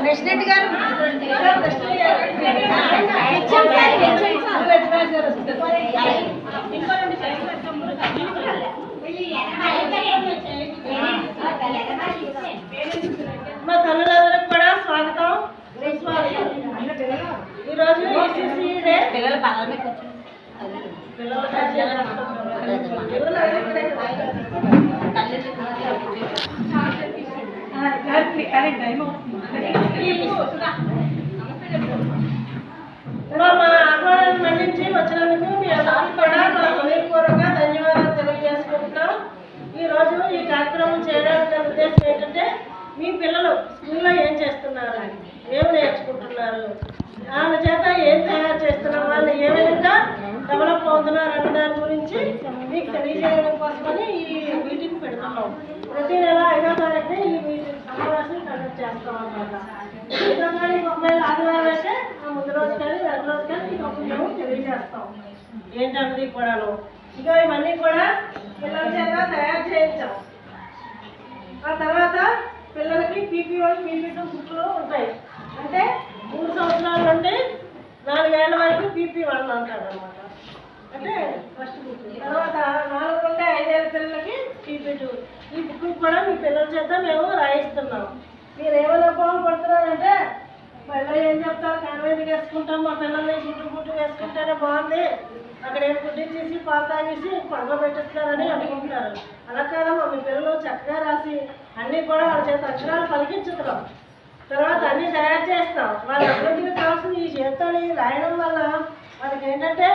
President గారు మా తల్లులందరికి కూడా స్వాగతం. ఈరోజు పిల్లల మా ఆహ్వానాన్ని మన్నించి వచ్చినందుకు మీ అందరికీ కూడా మా హృదయపూర్వకంగా ధన్యవాదాలు తెలియజేసుకుంటున్నాం. ఈరోజు ఈ కార్యక్రమం చేయడానికి ఉద్దేశం ఏంటంటే మీ పిల్లలు స్కూల్లో ఏం చేస్తున్నారు, ఏమి నేర్చుకుంటున్నారు, వాళ్ళ చేత ఏం తయారు చేస్తున్నారు, వాళ్ళు ఏ విధంగా డెవలప్ అవుతున్నారు అన్న దాని గురించి మీకు తెలియజేయడం కోసమని ఈ మీటింగ్ పెడుతున్నాం. ప్రతి నెల 5వ తారీఖున ఈ మీటింగ్ సమావేశం కండక్ట్ చేస్తాం అన్నమాట. కానీ ఒకవేళ ఆదివారం అయితే ముందు రోజు కానీ రెండు రోజు కానీ మీకు మేము తెలియజేస్తాం ఏంటన్నది కూడాను. ఇక ఇవన్నీ కూడా పిల్లల చేత తయారు చేయించాం. ఆ తర్వాత పిల్లలకి PP1, PP2 బుక్లు ఉంటాయి. అంటే 3 సంవత్సరాల నుండి 4 ఏళ్ల వరకు PP1 అంటారు అనమాట. అంటే ఫస్ట్ బుక్. తర్వాత 4 నుండి 5 ఏళ్ళ పిల్లలకి PP2. ఈ బుక్లు కూడా మీ పిల్లల చేత మేము రాయిస్తున్నాం. మీరు ఏమైనా అనుభవం పడుతున్నారంటే మళ్ళీ ఏం చెప్తారు, కాన్వెంట్ వేసుకుంటాం, మా పిల్లల్ని చుట్టుముట్టు వేసుకుంటేనే బాగుంది, అక్కడ ఏం పుట్టించేసి పాలు తాగేసి పడవ పెట్టిస్తారని అనుకుంటారు. అలా కాదమ్మా, మీ పిల్లలు చక్కగా రాసి అన్నీ కూడా వాళ్ళ చేత అక్షరాలు పలికించుతున్నాం. తర్వాత అన్నీ తయారు చేస్తాం. వాళ్ళ అభివృద్ధికి కావాల్సింది ఈ చేతితో రాయడం వల్ల వాళ్ళకి ఏంటంటే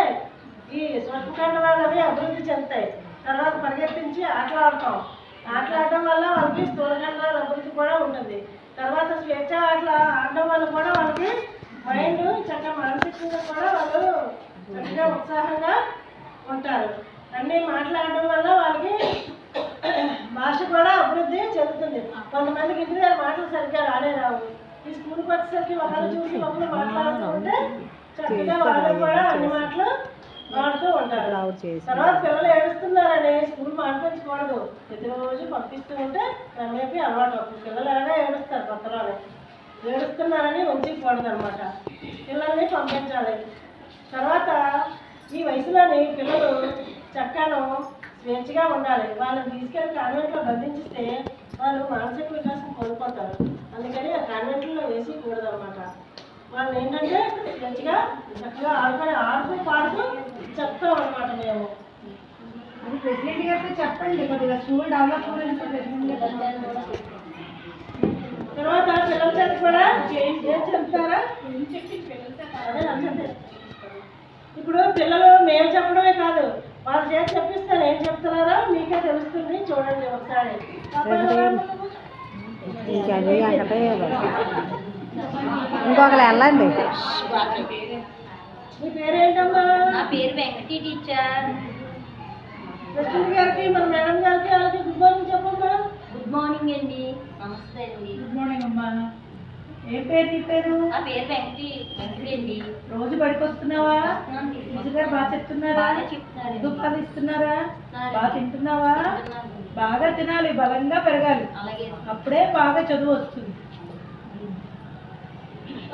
ఈ స్వల్పకండరాలు అవి అభివృద్ధి చెందుతాయి. తర్వాత పరిగెత్తించి ఆటలాడటం వల్ల వాళ్ళకి స్థూలకండరాల అభివృద్ధి కూడా ఉంటుంది. తర్వాత స్వేచ్ఛ ఆటలు ఆడటం వల్ల కూడా వాళ్ళకి మైండ్ చక్కగా మానసికంగా కూడా వాళ్ళు చక్కగా ఉత్సాహంగా ఉంటారు. అన్నీ మాట్లాడటం వల్ల వాళ్ళకి భాష కూడా అభివృద్ధి చెందుతుంది. కొంతమందికి ఇంటి దగ్గర మాటలు సరిగ్గా రానే రావు. ఈ స్కూల్కి వచ్చేసరికి ఒకళ్ళు చూసి ఒకళ్ళు మాట్లాడుతుంటే చక్కగా వాళ్ళు కూడా అన్ని మాటలు మాడుతూ ఉంటారు. తర్వాత పిల్లలు ఏడుస్తున్నారని స్కూల్ మానిపించకూడదు. ప్రతిరోజు పంపిస్తూ ఉంటే క్రమేపీ అలవాటు అవుతుంది. పిల్లలు ఎలాగా ఏడుస్తారు, కొత్తలో ఏడుస్తున్నారని ఉంచకూడదు అనమాట. పిల్లల్ని పంపించాలి. తర్వాత ఈ వయసులోని పిల్లలు చక్కగా స్వేచ్ఛగా ఉండాలి. వాళ్ళని తీసుకెళ్ళి కాన్వెంట్లో బంధించితే వాళ్ళు మానసిక వికాసం కోల్పోతారు. అందుకని ఆ కాన్వెంట్లో వేసేయకూడదు అనమాట. వాళ్ళు ఏంటంటే స్వేచ్ఛగా చక్కగా ఆడుతూ పాడుతూ చెప్తాం అనమాట మేము. అది ప్రెసిడెంట్ గారితో చెప్పండి, కొద్దిగా స్కూల్ డెవలప్ గురించి ప్రెసిడెంట్ గారు. తర్వాత పిల్లల చేత కూడా ఏం చెప్తారా, అదే నచ్చండి. ఇప్పుడు పిల్లలు మేము చెప్పడమే కాదు, వాళ్ళ చేత చెప్పిస్తారు. ఏం చెప్తున్నారో మీకే తెలుస్తుంది. చూడండి ఒకసారి. ఇంకొకరు వెళ్ళండి. మీ పేరేంటమ్మా? నా పేరు వెంకటి టీచర్. ప్రెసిడెంట్ గారికి మన మేడం గారికి వాళ్ళకి గుడ్ మార్నింగ్ చెప్పమ్మా. గుడ్ మార్నింగ్ అండి. నమస్తే అండి. గుడ్ మార్నింగ్ అమ్మా. ఏం పేరు నీ పేరు? నా పేరు వెంకటి అండి. రోజు బడికి వస్తున్నావా? టీచర్ గారు బాగా చెప్తున్నారా? దుఃఖాలు ఇస్తున్నారా? బాగా తింటున్నావా? బాగా తినాలి, బలంగా పెరగాలి, అప్పుడే బాగా చదువు వస్తుంది.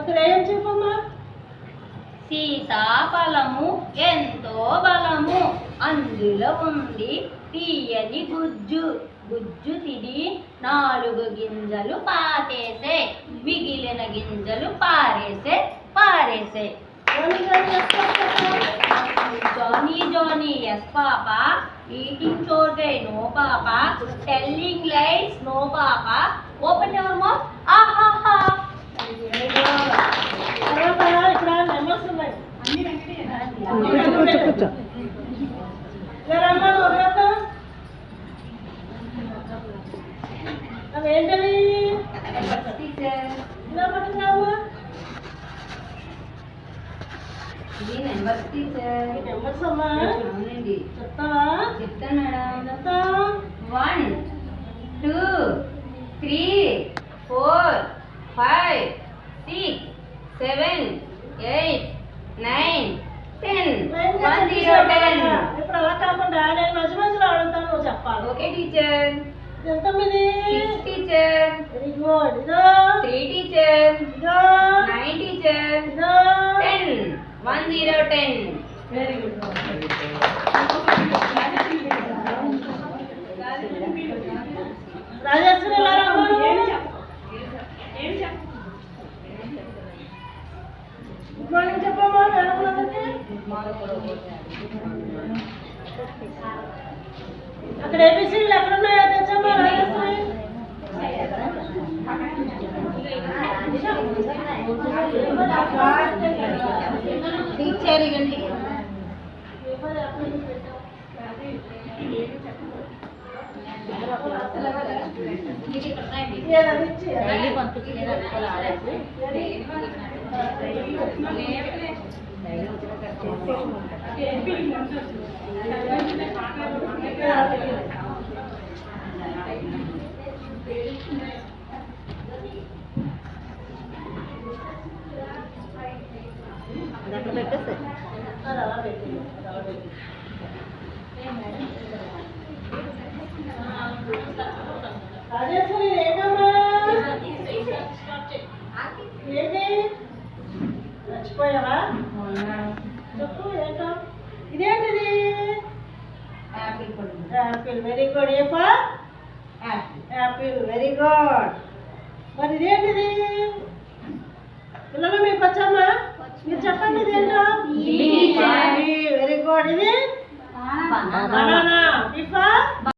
అసలు ఏం చెప్పమ్మా? సీతాఫలము ఎంతో బలము, అందులో ఉంది తీయని గుజ్జు, గుజ్జు తిని 4 గింజలు పాతేసే, మిగిలిన గింజలు పారేసే. Johnny, Johnny, yes papa. Eating children, no papa. Telling lies, no papa. Open your mouth. Ah ha ha. ఇక్కడ నెంబర్స్ ఉన్నాయి. అవేంటవి? ఇలా పట్టుకున్నావు. ఇది నెంబర్స్ టీచర్. నెంబర్స్ అమ్మా. అవునండి. చెప్తావా? చెప్తాను మేడం. చెప్తా. 1 2 3 4 5 6 7 8 9 10. లైన్ గా 1 0 చెప్పేసావు 10. కదా. ఇప్పుడు అలా కాకుండా నేను మధ్య మధ్యలో అడుగుతాను, నువ్వు చెప్పాలి. Okay, teacher. ఎంత మీది? 6 teacher. Very good. ఇదో 3 teacher. ఇదో 9 teacher. ఇదో 10. 1 0 10. Very good. రాజేశ్వరి ఎలా రామ్మా నువ్వు? గుడ్ మార్నింగ్ చెప్పమ్మా మేడంలందరికీ. అక్కడ ఏబిసిడీలు ఎక్కడున్నాయో తెచ్చమ్మా రాజేశ్వరి. టీచర్ ఇవ్వండి. ఏదది ఇచ్చి. అది అలా పెట్టి. రాజేశ్వరి ఏంటమ్మా? ఏంటి మర్చిపోయావా? చెప్పు ఏంటో. ఇదేంటిది? Apple. Very good. A for Apple. Very good. మరి ఇదేంటిది? పిల్లలు మీకు వచ్చామా? మీరు చెప్పండి ఇదేంటో. Very good. ఇది బనానా.